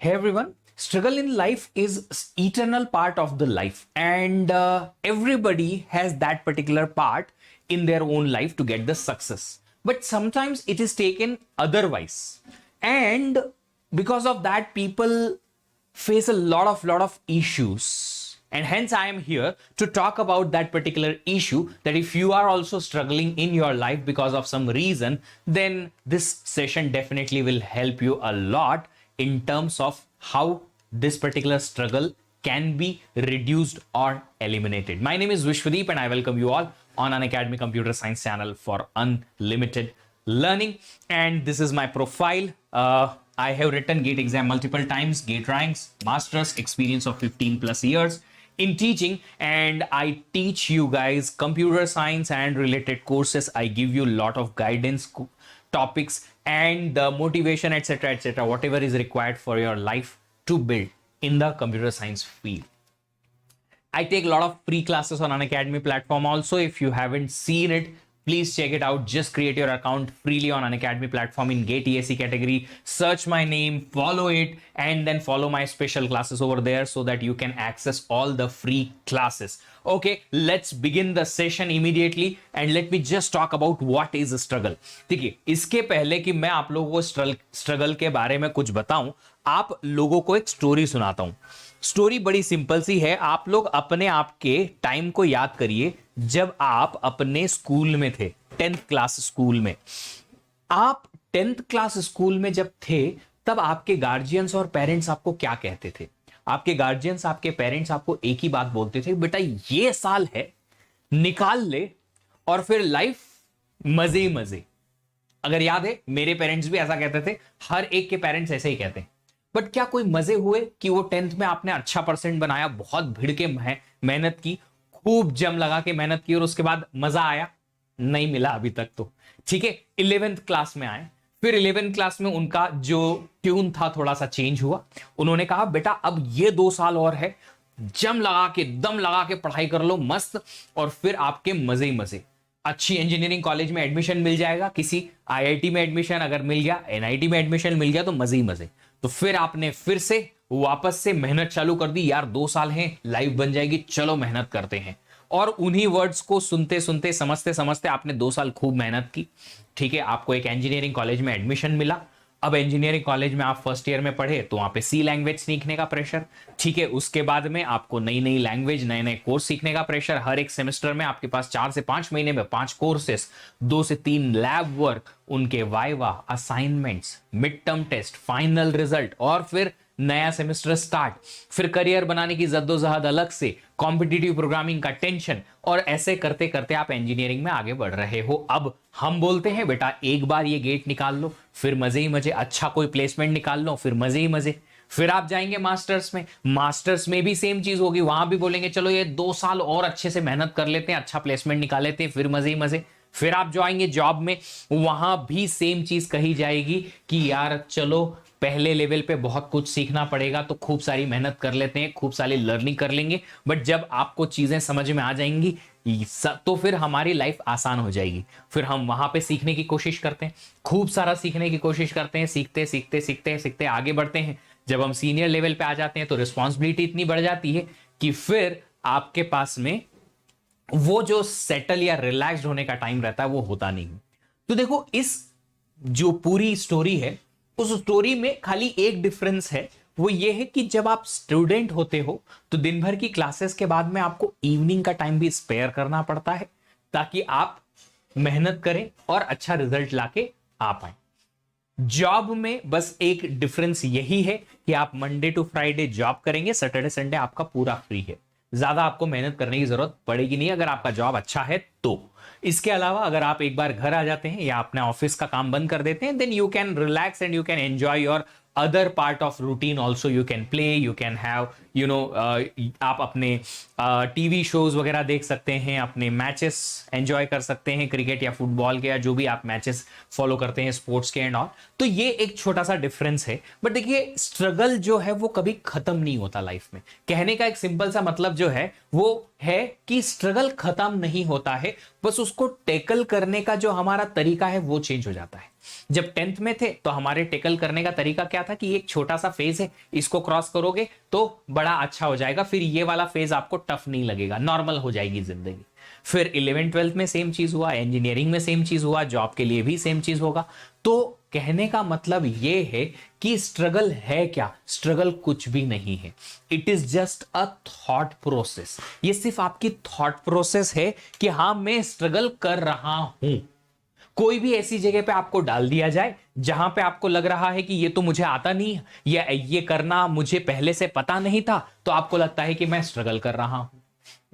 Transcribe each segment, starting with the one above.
Hey everyone, struggle in life is eternal part of the life, and everybody has that particular part in their own life to get the success. But sometimes it is taken otherwise, and because of that, people face a lot of issues. And hence, I am here to talk about that particular issue. That if you are also struggling in your life because of some reason, then this session definitely will help you a lot in terms of how this particular struggle can be reduced or eliminated. My name is Vishwadeep and I welcome you all on Unacademy Computer Science channel for unlimited learning. And this is my profile. I have written GATE exam multiple times, GATE ranks, master's, experience of 15 plus years in teaching, and I teach you guys computer science and related courses. I give you a lot of guidance topics and the motivation, etc., whatever is required for your life to build in the computer science field. I take a lot of free classes on Unacademy platform also. If you haven't seen it, please check it out. Just create your account freely on Unacademy platform in GATE ESE category. Search my name, follow it, and then follow my special classes over there so that you can access all the free classes. Okay, let's begin the session immediately and let me just talk about what is a struggle. ठीक है, इसके पहले कि मैं आप लोगों को struggle के बारे में कुछ बताऊं, आप लोगों को एक स्टोरी सुनाता हूं. स्टोरी बड़ी सिंपल सी है. आप लोग अपने आप के टाइम को याद करिए जब आप अपने स्कूल में थे, 10th क्लास स्कूल में. आप 10th क्लास स्कूल में जब थे तब आपके गार्जियंस और पेरेंट्स आपको क्या कहते थे? आपके गार्जियंस, आपके पेरेंट्स आपको एक ही बात बोलते थे, बेटा ये साल है, निकाल ले और फिर लाइफ मजे ही मजे. अगर याद है, मेरे पेरेंट्स भी ऐसा कहते थे, हर एक के पेरेंट्स ऐसे ही कहते हैं. बट क्या कोई मजे हुए कि वो 10th में आपने अच्छा परसेंट बनाया, बहुत भिड़ के मेहनत की, खूब जम लगा के मेहनत की और उसके बाद मजा आया? नहीं मिला अभी तक तो. ठीक है, 11th क्लास में आए, फिर 11th क्लास में उनका जो ट्यून था थोड़ा सा चेंज हुआ. उन्होंने कहा बेटा अब ये 2 साल और है, जम लगा के दम लगा के पढ़ाई कर लो मस्त, और फिर आपके मजे ही मजे. अच्छी इंजीनियरिंग कॉलेज में एडमिशन मिल जाएगा, किसी आईआईटी में एडमिशन अगर मिल गया, एनआईटी में एडमिशन मिल गया तो मजे ही मजे. तो फिर आपने फिर से वापस से मेहनत चालू कर दी. यार 2 साल हैं, लाइफ बन जाएगी, चलो मेहनत करते हैं. और उन्हीं वर्ड्स को सुनते सुनते समझते समझते आपने 2 साल खूब मेहनत की. ठीक है, आपको एक इंजीनियरिंग कॉलेज में एडमिशन मिला. अब इंजीनियरिंग कॉलेज में आप फर्स्ट ईयर में पढ़े तो वहां पे सी लैंग्वेज सीखने का प्रेशर. ठीक है, उसके बाद में आपको नई नई लैंग्वेज, नए नए कोर्स सीखने का प्रेशर. हर एक सेमेस्टर में आपके पास 4 से 5 महीने में 5 कोर्सेस, 2 से 3 लैब वर्क, उनके viva, assignments, mid term test, final result, और फिर नया सेमेस्टर स्टार्ट. फिर करियर बनाने की जद्दोजहद अलग से, कॉम्पिटिटिव प्रोग्रामिंग का टेंशन, और ऐसे करते करते आप इंजीनियरिंग में आगे बढ़ रहे हो. अब हम बोलते हैं बेटा एक बार ये गेट निकाल लो, फिर मजे ही मजे, अच्छा कोई प्लेसमेंट निकाल लो, फिर मजे ही मजे. फिर आप जाएंगे मास्टर्स में, मास्टर्स में भी सेम चीज होगी. वहां भी बोलेंगे चलो ये 2 साल और अच्छे से मेहनत कर लेते हैं, अच्छा प्लेसमेंट निकाल लेते हैं, फिर मजे ही मजे. फिर आप जो आएंगे जॉब में, वहां भी सेम चीज कही जाएगी कि यार चलो पहले लेवल पे बहुत कुछ सीखना पड़ेगा, तो खूब सारी मेहनत कर लेते हैं, खूब सारी लर्निंग कर लेंगे. बट जब आपको चीजें समझ में आ जाएंगी तो फिर हमारी लाइफ आसान हो जाएगी. फिर हम वहां पे सीखने की कोशिश करते हैं, खूब सारा सीखने की कोशिश करते हैं, सीखते सीखते सीखते सीखते आगे बढ़ते हैं. जब हम सीनियर लेवल पे आ जाते हैं तो रिस्पॉन्सिबिलिटी इतनी बढ़ जाती है कि फिर आपके पास में वो जो सेटल या रिलैक्स्ड होने का टाइम रहता है वो होता नहीं. तो देखो, इस जो पूरी स्टोरी है, उस स्टोरी में खाली एक डिफरेंस है. वो ये है कि जब आप स्टूडेंट होते हो तो दिन भर की क्लासेस के बाद में आपको इवनिंग का टाइम भी स्पेयर करना पड़ता है ताकि आप मेहनत करें और अच्छा रिजल्ट लाके आ पाए. जॉब में बस एक डिफरेंस यही है कि आप मंडे टू फ्राइडे जॉब करेंगे, सैटरडे संडे आपका पूरा फ्री है. ज्यादा आपको मेहनत करने की जरूरत पड़ेगी नहीं अगर आपका जॉब अच्छा है तो. इसके अलावा अगर आप एक बार घर आ जाते हैं या अपने ऑफिस का काम बंद कर देते हैं, then you can relax and you can enjoy your other part of routine also. You can play, you can have आप अपने टीवी शोज वगैरह देख सकते हैं, अपने मैचेस एंजॉय कर सकते हैं, क्रिकेट या फुटबॉल के या जो भी आप मैचेस फॉलो करते हैं स्पोर्ट्स के एंड ऑल. तो ये एक छोटा सा डिफरेंस है. बट देखिए, स्ट्रगल जो है वो कभी खत्म नहीं होता लाइफ में. कहने का एक सिंपल सा मतलब जो है वो है कि स्ट्रगल खत्म नहीं होता है, बस उसको टेकल करने का जो हमारा तरीका है वो चेंज हो जाता है। जब 10th में थे तो हमारे टेकल करने का तरीका क्या था कि एक छोटा सा फेज है, इसको क्रॉस करोगे तो बड़ा अच्छा हो जाएगा, फिर ये वाला फेज आपको टफ नहीं लगेगा, नॉर्मल हो जाएगी जिंदगी। फिर 11th 12th में सेम चीज हुआ, इंजीनियरिंग में सेम चीज हुआ, जॉब के लिए भी सेम चीज होगा। तो कहने का मतलब ये है कि स्ट्रगल है क्या? स्ट्रगल कुछ भी नहीं है, it is just a thought process. ये सिर्फ आपकी थॉट प्रोसेस है कि हां मैं स्ट्रगल कर रहा हूं। कोई भी ऐसी जगह पे आपको डाल दिया जाए जहां पे आपको लग रहा है कि ये तो मुझे आता नहीं है, या ये करना मुझे पहले से पता नहीं था, तो आपको लगता है कि मैं स्ट्रगल कर रहा हूं।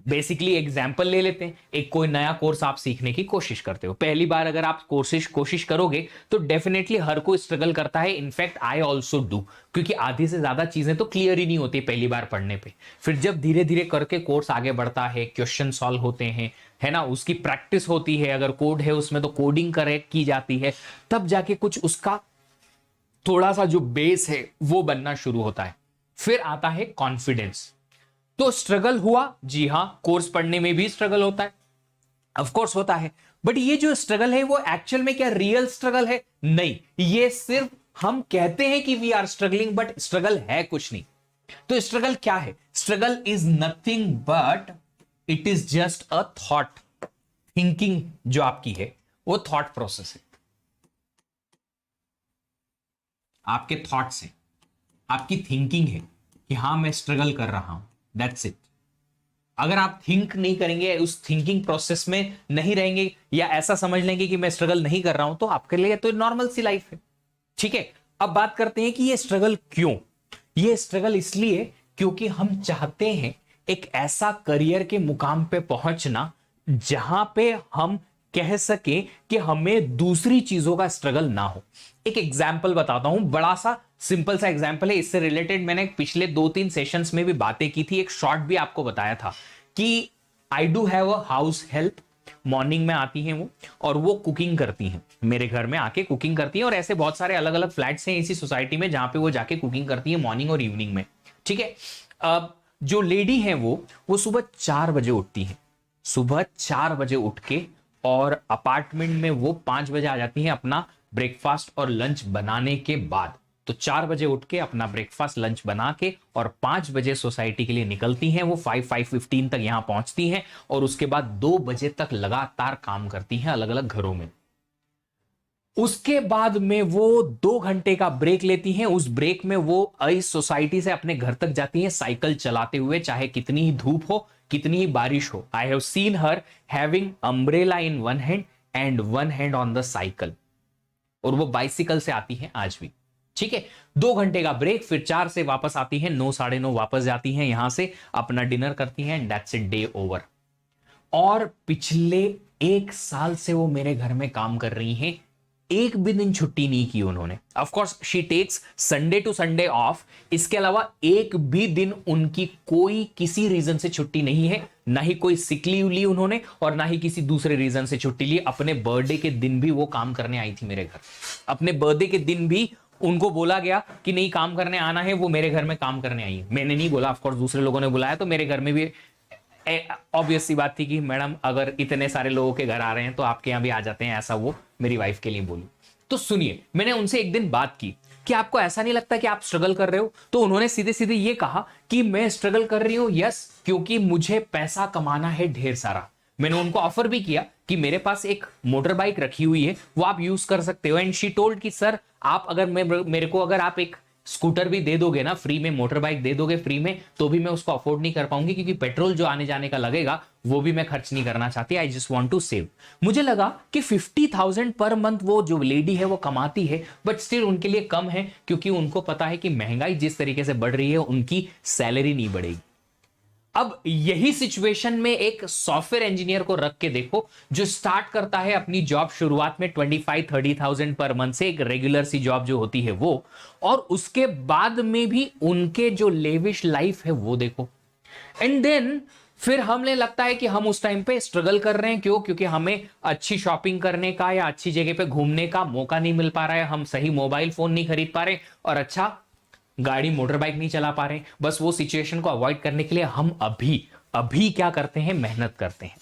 बेसिकली एग्जाम्पल ले लेते हैं, एक कोई नया कोर्स आप सीखने की कोशिश करते हो, पहली बार अगर आप कोशिश करोगे तो डेफिनेटली हर कोई स्ट्रगल करता है, इनफैक्ट आई ऑल्सो डू, क्योंकि आधी से ज्यादा चीजें तो क्लियर ही नहीं होती पहली बार पढ़ने पे। फिर जब धीरे धीरे करके कोर्स आगे बढ़ता है, क्वेश्चन सॉल्व होते हैं, है ना, उसकी प्रैक्टिस होती है, अगर कोड है उसमें तो कोडिंग करेक्ट की जाती है, तब जाके कुछ उसका थोड़ा सा जो बेस है वो बनना शुरू होता है। फिर आता है कॉन्फिडेंस। तो स्ट्रगल हुआ, जी हां, कोर्स पढ़ने में भी स्ट्रगल होता है, ऑफ कोर्स होता है, बट ये जो स्ट्रगल है वो एक्चुअल में क्या रियल स्ट्रगल है? नहीं, ये सिर्फ हम कहते हैं कि we are struggling, but struggle है कुछ नहीं। तो स्ट्रगल क्या है? Struggle is nothing but it is just a thought, thinking जो आपकी है वो थॉट प्रोसेस है, आपके थॉट्स है, आपकी थिंकिंग है कि हां मैं स्ट्रगल कर रहा हूं, दैट्स इट। अगर आप थिंक नहीं करेंगे, उस थिंकिंग प्रोसेस में नहीं रहेंगे, या ऐसा समझ लेंगे कि मैं स्ट्रगल नहीं कर रहा हूं, तो आपके लिए तो नॉर्मल सी लाइफ है। ठीक है, अब बात करते हैं कि ये स्ट्रगल क्यों? ये स्ट्रगल इसलिए क्योंकि हम चाहते हैं एक ऐसा करियर के मुकाम पे पहुंचना जहां पे हम कह सके कि हमें दूसरी चीजों का स्ट्रगल ना हो। एक एग्जाम्पल बताता हूं, बड़ा सा सिंपल सा एग्जाम्पल है, इससे रिलेटेड मैंने पिछले 2-3 सेशंस में भी बातें की थी, एक शॉर्ट भी आपको बताया था कि I do have a house help, morning में आती हैं वो, और वो कुकिंग करती हैं, मेरे घर में आके कुकिंग करती हैं, और ऐसे बहुत सारे अलग अलग फ्लैट्स हैं इसी सोसाइटी में जहां पे वो जाके कुकिंग करती है मॉर्निंग और इवनिंग में। ठीक है, अब जो लेडी है वो सुबह 4 बजे उठती है, सुबह 4 बजे उठ के, और अपार्टमेंट में वो 5 बजे आ जाती हैं अपना ब्रेकफास्ट और लंच बनाने के बाद। तो 4 बजे उठ के अपना ब्रेकफास्ट लंच बना के और 5 बजे सोसाइटी के लिए निकलती हैं, वो 5-5:15 तक यहां पहुंचती हैं, और उसके बाद 2 बजे तक लगातार काम करती हैं अलग अलग घरों में। उसके बाद में वो 2 घंटे का ब्रेक लेती हैं, उस ब्रेक में वो इस सोसाइटी से अपने घर तक जाती हैं साइकिल चलाते हुए, चाहे कितनी ही धूप हो, कितनी ही बारिश हो। I have seen her having umbrella in one hand and one hand on the cycle, और वो बाइसिकल से आती हैं आज भी। ठीक है, 2 घंटे का ब्रेक, फिर 4 से वापस आती हैं, 9 साढ़े 9 वापस जाती हैं यहां से, अपना डिनर करती हैं, and that's it, day over. और पिछले 1 साल से वो मेरे घर में काम कर रही हैं, एक भी दिन छुट्टी नहीं की उन्होंने। Of course she takes Sunday to Sunday off, इसके अलावा एक भी दिन उनकी कोई किसी रीजन से छुट्टी नहीं है, ना ही कोई सिक लीव ली उन्होंने, और ना ही किसी दूसरे रीजन से छुट्टी ली। अपने बर्थडे के दिन भी वो काम करने आई थी मेरे घर, अपने बर्थडे के दिन भी उनको बोला गया कि नहीं काम करने आना है, वो मेरे घर में काम करने आई है। मैंने नहीं बोला, ऑफ कोर्स दूसरे लोगों ने बुलाया, तो मेरे घर में भी ऑब्वियस सी बात थी कि मैडम अगर इतने सारे लोगों के घर आ रहे हैं तो आपके यहां भी आ जाते हैं, ऐसा वो मेरी वाइफ के लिए बोली। तो सुनिए, मैंने उनसे एक दिन बात की कि आपको ऐसा नहीं लगता कि आप स्ट्रगल कर रहे हो? तो उन्होंने सीधे सीधे ये कहा कि मैं स्ट्रगल कर रही हूं, यस, क्योंकि मुझे पैसा कमाना है ढेर सारा। मैंने उनको ऑफर भी किया कि मेरे पास एक मोटर बाइक रखी हुई है, वो आप यूज कर सकते हो, एंड शी टोल्ड कि सर आप अगर मेरे को अगर आप एक स्कूटर भी दे दोगे ना फ्री में, मोटर बाइक दे दोगे फ्री में, तो भी मैं उसको अफोर्ड नहीं कर पाऊंगी, क्योंकि पेट्रोल जो आने जाने का लगेगा वो भी मैं खर्च नहीं करना चाहती। I just want to save. मुझे लगा कि 50,000 पर मंथ वो जो लेडी है वो कमाती है, बट स्टिल उनके लिए कम है, क्योंकि उनको पता है कि महंगाई जिस तरीके से बढ़ रही है उनकी सैलरी नहीं बढ़ेगी। अब यही सिचुएशन में एक सॉफ्टवेयर इंजीनियर को रख के देखो, जो स्टार्ट करता है अपनी जॉब शुरुआत में 25-30,000 पर मंथ से, एक रेगुलर सी जॉब जो होती है वो, और उसके बाद में भी उनके जो लेविश लाइफ है वो देखो। एंड देन फिर हमें लगता है कि हम उस टाइम पे स्ट्रगल कर रहे हैं, क्यों? क्योंकि हमें अच्छी शॉपिंग करने का या अच्छी जगह पे घूमने का मौका नहीं मिल पा रहा है, हम सही मोबाइल फोन नहीं खरीद पा रहे, और अच्छा गाड़ी मोटर बाइक नहीं चला पा रहे। बस वो सिचुएशन को अवॉइड करने के लिए हम अभी अभी क्या करते हैं, मेहनत करते हैं।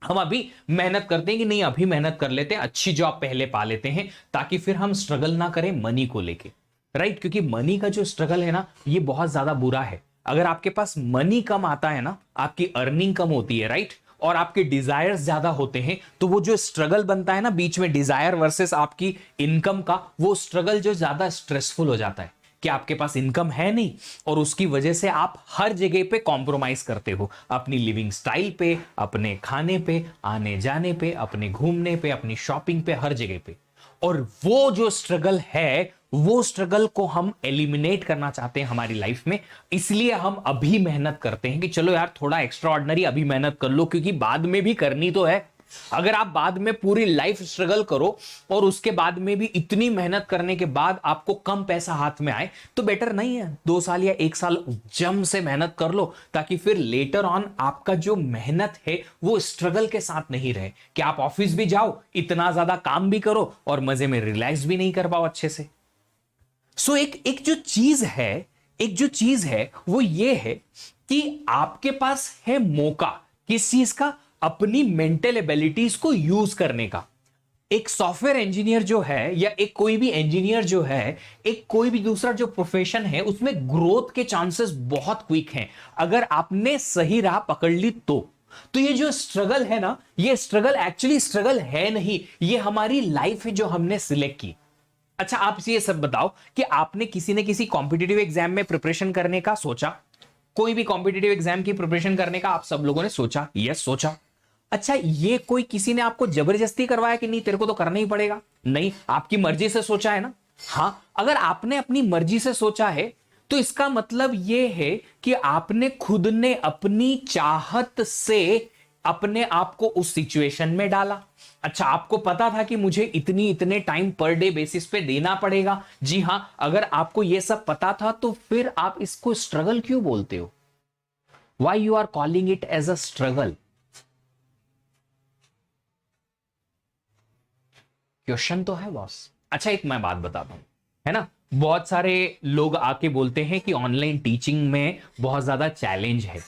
हम अभी मेहनत करते हैं कि नहीं, अभी मेहनत कर लेते हैं, अच्छी जॉब पहले पा लेते हैं, ताकि फिर हम स्ट्रगल ना करें मनी को लेके, राइट? क्योंकि मनी का जो स्ट्रगल है ना, ये बहुत ज्यादा बुरा है। अगर आपके पास मनी कम आता है ना, आपकी अर्निंग कम होती है, राइट, और आपके डिजायर्स ज्यादा होते हैं, तो वो जो स्ट्रगल बनता है ना बीच में, डिजायर वर्सेस आपकी इनकम का, वो स्ट्रगल जो ज्यादा स्ट्रेसफुल हो जाता है कि आपके पास इनकम है नहीं, और उसकी वजह से आप हर जगह पे कॉम्प्रोमाइज करते हो, अपनी लिविंग स्टाइल पे, अपने खाने पे, आने जाने पे, अपने घूमने पे, अपनी शॉपिंग पे, हर जगह पे। और वो जो स्ट्रगल है, वो स्ट्रगल को हम एलिमिनेट करना चाहते हैं हमारी लाइफ में, इसलिए हम अभी मेहनत करते हैं कि चलो यार थोड़ा एक्स्ट्रा ऑर्डिनरी अभी मेहनत कर लो, क्योंकि बाद में भी करनी तो है। अगर आप बाद में पूरी लाइफ स्ट्रगल करो और उसके बाद में भी इतनी मेहनत करने के बाद आपको कम पैसा हाथ में आए, तो बेटर नहीं है 2 साल या 1 साल जम से मेहनत कर लो, ताकि फिर लेटर ऑन आपका जो मेहनत है वो स्ट्रगल के साथ नहीं रहे, कि आप ऑफिस भी जाओ, इतना ज्यादा काम भी करो और मजे में रिलैक्स भी नहीं कर पाओ अच्छे से। सो एक जो चीज है वो ये है कि आपके पास है मौका किस चीज का, अपनी मेंटल एबिलिटीज को यूज करने का। एक सॉफ्टवेयर इंजीनियर जो है, या एक कोई भी इंजीनियर जो है, एक कोई भी दूसरा जो प्रोफेशन है, उसमें ग्रोथ के चांसेस बहुत क्विक हैं अगर आपने सही राह पकड़ ली तो ये जो स्ट्रगल है ना, ये स्ट्रगल एक्चुअली स्ट्रगल है नहीं, ये हमारी लाइफ है जो हमने सिलेक्ट की। अच्छा, आप ये सब बताओ कि आपने किसी ने किसी कॉम्पिटिटिव एग्जाम में प्रिपरेशन करने का सोचा? कोई भी कॉम्पिटिटिव एग्जाम की प्रिपरेशन करने का आप सब लोगों ने सोचा? यस, सोचा। अच्छा, ये कोई किसी ने आपको जबरदस्ती करवाया कि नहीं तेरे को तो करना ही पड़ेगा? नहीं, आपकी मर्जी से सोचा है ना। हाँ, अगर आपने अपनी मर्जी से सोचा है तो इसका मतलब यह है कि आपने खुद ने अपनी चाहत से अपने आप को उस सिचुएशन में डाला। अच्छा, आपको पता था कि मुझे इतने टाइम पर डे बेसिस पे देना पड़ेगा। जी हां, अगर आपको यह सब पता था तो फिर आप इसको स्ट्रगल क्यों बोलते हो? Why you are calling it as a struggle? Question तो है बॉस। अच्छा, एक मैं बात बताता हूं, है ना, बहुत सारे लोग आके बोलते हैं कि ऑनलाइन टीचिंग में बहुत ज्यादा चैलेंज है।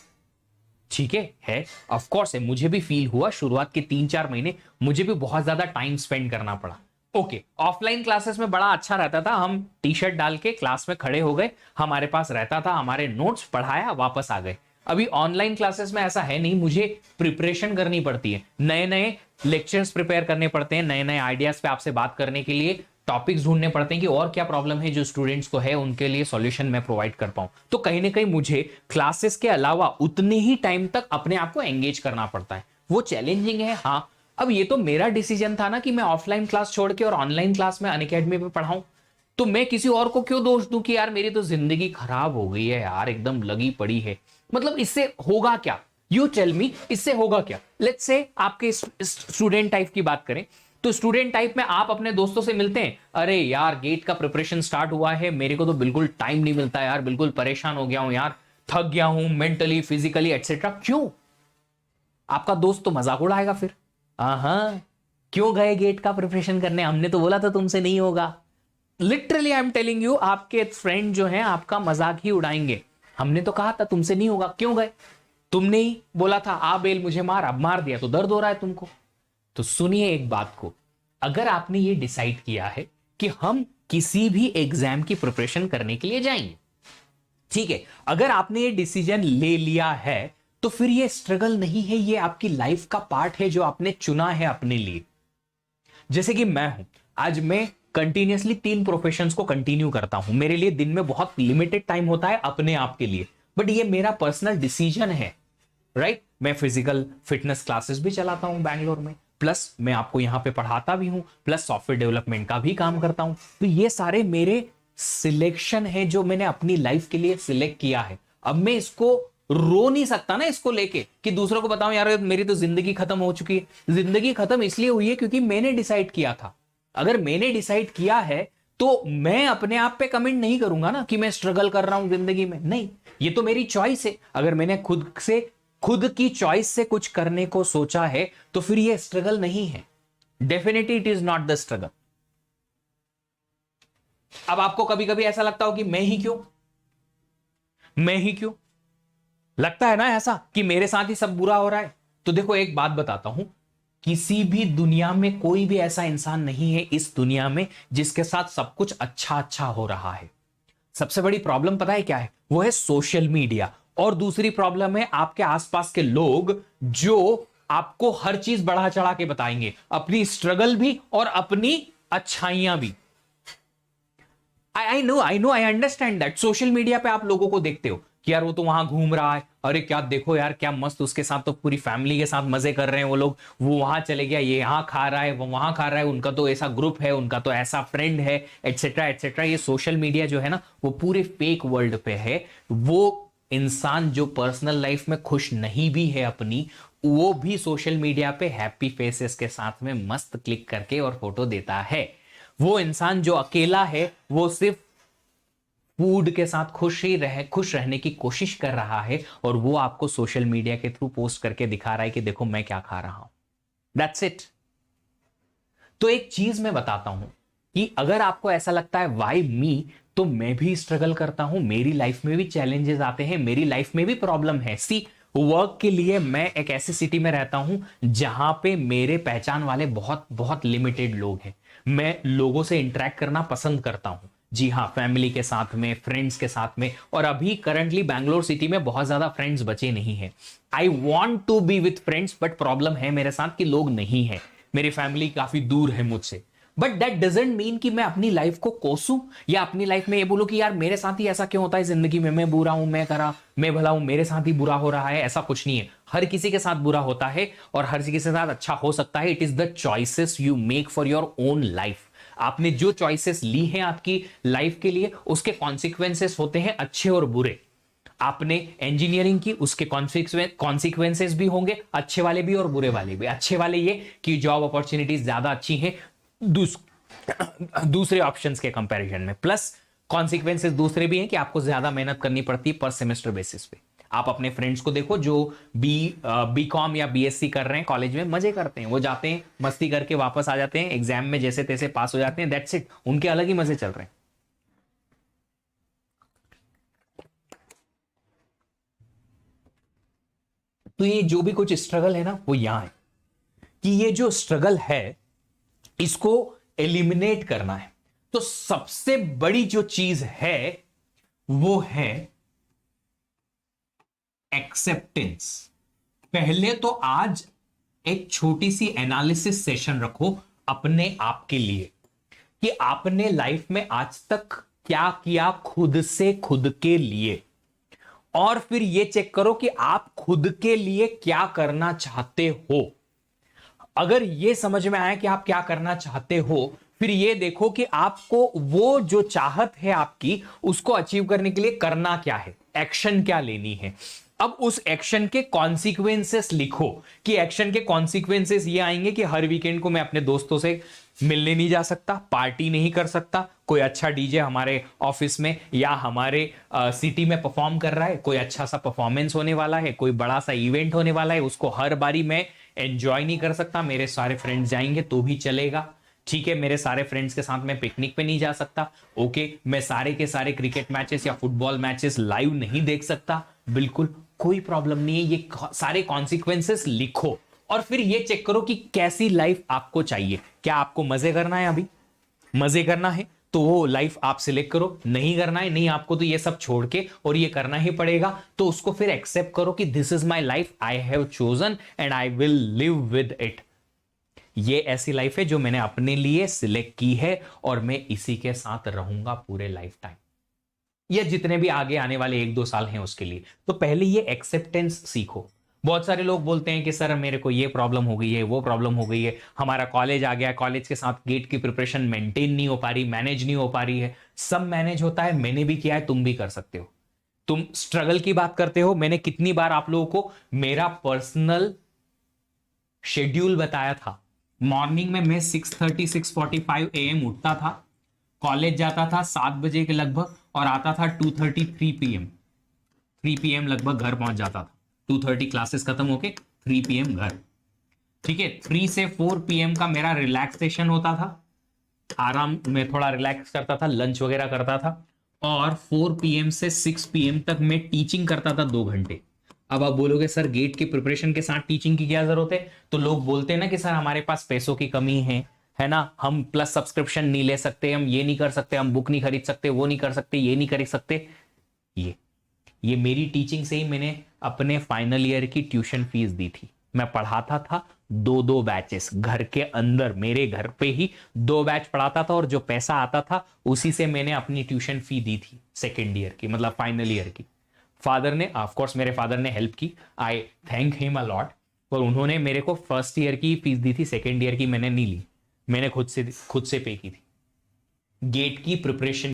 ठीक है ऑफ कोर्स है, मुझे भी फील हुआ, शुरुआत के 3-4 महीने मुझे भी बहुत ज्यादा टाइम स्पेंड करना पड़ा। ओके, ऑफलाइन क्लासेस में बड़ा अच्छा रहता था, हम टी शर्ट डाल के क्लास में खड़े हो गए, हमारे पास रहता था, हमारे नोट्स पढ़ाया, वापस आ गए। अभी ऑनलाइन क्लासेस में ऐसा है नहीं, मुझे प्रिपरेशन करनी पड़ती है, नए नए लेक्चर्स प्रिपेयर करने पड़ते हैं, नए नए आइडियाज पे आपसे बात करने के लिए टॉपिक्स ढूंढने पड़ते हैं कि और क्या प्रॉब्लम है जो स्टूडेंट्स को है, उनके लिए सॉल्यूशन मैं प्रोवाइड कर पाऊं। तो कहीं ना कहीं मुझे क्लासेस के अलावा उतने ही टाइम तक अपने आप को एंगेज करना पड़ता है, वो चैलेंजिंग है। हाँ, अब ये तो मेरा डिसीजन था ना कि मैं ऑफलाइन क्लास छोड़ के और ऑनलाइन क्लास में अनअकैडमी पे पढ़ाऊं, तो मैं किसी और को क्यों दोष दूं कि यार मेरी तो जिंदगी खराब हो गई है यार, एकदम लगी पड़ी है। मतलब इससे होगा क्या? यू टेल मी, इससे होगा क्या? लेट्स से आपके स्टूडेंट टाइप की बात करें, तो स्टूडेंट टाइप में आप अपने दोस्तों से मिलते हैं, अरे यार गेट का प्रिपरेशन स्टार्ट हुआ है, मेरे को तो बिल्कुल टाइम नहीं मिलता यार, बिल्कुल परेशान हो गया हूं यार, थक गया हूं मेंटली, फिजिकली एक्सेट्रा। क्यों? आपका दोस्त तो मजाक उड़ाएगा फिर, हाँ क्यों गए गेट का प्रिपरेशन करने, हमने तो बोला था तुमसे नहीं होगा। Literally I am telling you, आपके फ्रेंड जो हैं आपका मजाक ही उड़ाएंगे, हमने तो कहा था तुमसे नहीं होगा, क्यों गए? तुमने ही बोला था आ बेल मुझे मार, अब मार दिया तो दर्द हो रहा है तुमको। तो सुनिए एक बात को, अगर आपने ये डिसाइड किया है कि हम किसी भी एग्जाम की प्रिपरेशन करने के लिए जाएंगे, ठीक है, अगर आपने ये डिसीजन ले लिया है, तो फिर ये स्ट्रगल नहीं है, ये आपकी लाइफ का पार्ट है जो आपने चुना है अपने लिए। जैसे कि मैं हूं, आज मैं कंटिन्यूअसली 3 प्रोफेशंस को कंटिन्यू करता हूं, मेरे लिए दिन में बहुत लिमिटेड टाइम होता है अपने आप के लिए, बट ये मेरा पर्सनल डिसीजन है, राइट? मैं फिजिकल फिटनेस क्लासेस भी चलाता हूं बैंगलोर में, प्लस मैं आपको यहां पे पढ़ाता भी हूं, प्लस सॉफ्टवेयर डेवलपमेंट का भी काम करता हूं। तो ये सारे मेरे सिलेक्शन है जो मैंने अपनी लाइफ के लिए सिलेक्ट किया है। अब मैं इसको रो नहीं सकता ना इसको लेके कि दूसरों को बताऊं यार मेरी तो जिंदगी खत्म हो चुकी है। जिंदगी खत्म इसलिए हुई है क्योंकि मैंने डिसाइड किया था। अगर मैंने डिसाइड किया है तो मैं अपने आप पे कमेंट नहीं करूंगा ना कि मैं स्ट्रगल कर रहा हूं जिंदगी में, नहीं, ये तो मेरी चॉइस है। अगर मैंने खुद की चॉइस से कुछ करने को सोचा है तो फिर ये स्ट्रगल नहीं है, definitely it is not the struggle. अब आपको कभी कभी ऐसा लगता हो कि मैं ही क्यों, लगता है ना ऐसा कि मेरे साथ ही सब बुरा हो रहा है। तो देखो एक बात बताता हूं, किसी भी दुनिया में कोई भी ऐसा इंसान नहीं है इस दुनिया में जिसके साथ सब कुछ अच्छा अच्छा हो रहा है। सबसे बड़ी प्रॉब्लम पता है क्या है? वो है सोशल मीडिया। और दूसरी प्रॉब्लम है आपके आसपास के लोग जो आपको हर चीज बढ़ा चढ़ा के बताएंगे, अपनी स्ट्रगल भी और अपनी अच्छाइयां भी। I understand that. Social media पे आप लोगों को देखते हो कि यार वो तो वहां घूम रहा है, अरे क्या देखो यार क्या मस्त, उसके साथ तो पूरी फैमिली के साथ मजे कर रहे हैं वो लोग, वो वहां चले गया, ये यहाँ खा रहा है, वो वहां खा रहा है, उनका तो ऐसा ग्रुप है, उनका तो ऐसा फ्रेंड है, एटसेट्रा एटसेट्रा। ये सोशल मीडिया जो है ना वो पूरे फेक वर्ल्ड पे है। वो इंसान जो पर्सनल लाइफ में खुश नहीं भी है अपनी, वो भी सोशल मीडिया पे हैप्पी फेसेस के साथ में मस्त क्लिक करके और फोटो देता है। वो इंसान जो अकेला है वो सिर्फ फूड के साथ खुश रहने की कोशिश कर रहा है, और वो आपको सोशल मीडिया के थ्रू पोस्ट करके दिखा रहा है कि देखो मैं क्या खा रहा हूं। That's it. तो एक चीज मैं बताता हूं कि अगर आपको ऐसा लगता है वाई मी, तो मैं भी स्ट्रगल करता हूं, मेरी लाइफ में भी चैलेंजेस आते हैं, मेरी लाइफ में भी प्रॉब्लम है। सी, वर्क के लिए मैं एक ऐसी सिटी में रहता हूं जहां पे मेरे पहचान वाले बहुत बहुत लिमिटेड लोग हैं। मैं लोगों से इंटरेक्ट करना पसंद करता हूं, जी हाँ, फैमिली के साथ में, फ्रेंड्स के साथ में। और अभी करंटली बैंगलोर सिटी में बहुत ज्यादा फ्रेंड्स बचे नहीं हैं। I want to be with friends, but problem है मेरे साथ कि लोग नहीं है, मेरी फैमिली काफी दूर है मुझसे। बट दैट डजेंट मीन कि मैं अपनी लाइफ को कोसूं या अपनी लाइफ में ये बोलूं कि यार मेरे साथ ही ऐसा क्यों होता है जिंदगी में, मैं बुरा हूं, मैं भला हूं, मेरे साथ ही बुरा हो रहा है। ऐसा कुछ नहीं है, हर किसी के साथ बुरा होता है और हर किसी के साथ अच्छा हो सकता है। It is the choices you make for your own life. आपने जो चॉइसेस ली हैं आपकी लाइफ के लिए, उसके कॉन्सिक्वेंसेस होते हैं अच्छे और बुरे। आपने इंजीनियरिंग की, उसके कॉन्सिक्वेंसेस भी होंगे, अच्छे वाले भी और बुरे वाले भी। अच्छे वाले ये कि जॉब अपॉर्चुनिटीज ज्यादा अच्छी हैं दूसरे ऑप्शंस के कंपैरिजन में, प्लस कॉन्सिक्वेंसेस दूसरे भी हैं कि आपको ज्यादा मेहनत करनी पड़ती है पर सेमेस्टर बेसिस पे। आप अपने फ्रेंड्स को देखो जो बी कॉम या बीएससी कर रहे हैं कॉलेज में, मजे करते हैं, वो जाते हैं मस्ती करके वापस आ जाते हैं, एग्जाम में जैसे तैसे पास हो जाते हैं, दैट्स इट, उनके अलग ही मजे चल रहे हैं। तो ये जो भी कुछ स्ट्रगल है ना वो यहां है कि ये जो स्ट्रगल है इसको एलिमिनेट करना है। तो सबसे बड़ी जो चीज है वो है एक्सेप्टेंस। पहले तो आज एक छोटी सी एनालिसिस सेशन रखो अपने आप के लिए कि आपने लाइफ में आज तक क्या किया खुद से खुद के लिए, और फिर यह चेक करो कि आप खुद के लिए क्या करना चाहते हो। अगर यह समझ में आया कि आप क्या करना चाहते हो, फिर यह देखो कि आपको वो जो चाहत है आपकी, उसको अचीव करने के लिए करना क्या है, एक्शन क्या लेनी है। अब उस एक्शन के कॉन्सिक्वेंसेस लिखो कि एक्शन के कॉन्सिक्वेंसेस ये आएंगे कि हर वीकेंड को मैं अपने दोस्तों से मिलने नहीं जा सकता, पार्टी नहीं कर सकता, कोई अच्छा डीजे हमारे ऑफिस में या हमारे सिटी में परफॉर्म कर रहा है, कोई अच्छा सा परफॉर्मेंस होने वाला है, कोई बड़ा सा इवेंट होने वाला है, उसको हर बारी मैं एंजॉय नहीं कर सकता, मेरे सारे फ्रेंड्स जाएंगे तो भी चलेगा, ठीक है, मेरे सारे फ्रेंड्स के साथ मैं पिकनिक पे नहीं जा सकता, ओके, मैं सारे के सारे क्रिकेट मैचेस या फुटबॉल मैचेस लाइव नहीं देख सकता, बिल्कुल कोई प्रॉब्लम नहीं है। ये सारे कॉन्सिक्वेंसेस लिखो और फिर ये चेक करो कि कैसी लाइफ आपको चाहिए। क्या आपको मजे करना है, अभी मजे करना है तो वो लाइफ आप सिलेक्ट करो, नहीं करना है, नहीं आपको तो ये सब छोड़ के और ये करना ही पड़ेगा, तो उसको फिर एक्सेप्ट करो कि this is my life, I have chosen and I will live with it. ये ऐसी लाइफ है जो मैंने अपने लिए सिलेक्ट की है और मैं इसी के साथ रहूंगा पूरे लाइफ टाइम, या जितने भी आगे आने वाले 1-2 साल हैं उसके लिए। तो पहले ये एक्सेप्टेंस सीखो। बहुत सारे लोग बोलते हैं कि सर मेरे को ये प्रॉब्लम हो गई है, वो प्रॉब्लम हो गई है, हमारा कॉलेज आ गया, कॉलेज के साथ गेट की प्रिपरेशन मेंटेन नहीं हो पा रही, मैनेज नहीं हो पा रही है। सब मैनेज होता है, मैंने भी किया है, तुम भी कर सकते हो। तुम स्ट्रगल की बात करते हो, मैंने कितनी बार आप लोगों को मेरा पर्सनल शेड्यूल बताया था। मॉर्निंग में मैं 6:30 6:45 AM उठता था, कॉलेज जाता था 7 बजे के लगभग और आता था 2:30 3 PM लगभग घर पहुंच जाता था। 2:30 क्लासेस खत्म होके 3 PM घर, ठीक है। 3 से 4 PM का मेरा रिलैक्सेशन होता था, आराम में थोड़ा रिलैक्स करता था, लंच वगैरह करता था, और 4 PM से 6 PM तक मैं टीचिंग करता था 2 घंटे। अब आप बोलोगे सर गेट की प्रिपरेशन के साथ टीचिंग की क्या जरूरत है, तो लोग बोलते हैं ना कि सर हमारे पास पैसों की कमी है ना, हम प्लस सब्सक्रिप्शन नहीं ले सकते, हम ये नहीं कर सकते, हम बुक नहीं खरीद सकते, वो नहीं कर सकते, ये नहीं कर सकते। ये ये मेरी टीचिंग से ही मैंने अपने फाइनल ईयर की ट्यूशन फीस दी थी। मैं पढ़ाता था दो दो बैचेस घर के अंदर, मेरे घर पे ही दो बैच पढ़ाता था, और जो पैसा आता था उसी से मैंने अपनी ट्यूशन फी दी थी सेकेंड ईयर की, मतलब फाइनल ईयर की। फादर ने, ऑफ कोर्स मेरे फादर ने हेल्प की, आई थैंक हिम अ लॉट, पर उन्होंने मेरे को फर्स्ट ईयर की फीस दी थी, सेकेंड ईयर की मैंने नहीं ली, मैंने खुद से पे की थी। गेट की प्रिपरेशन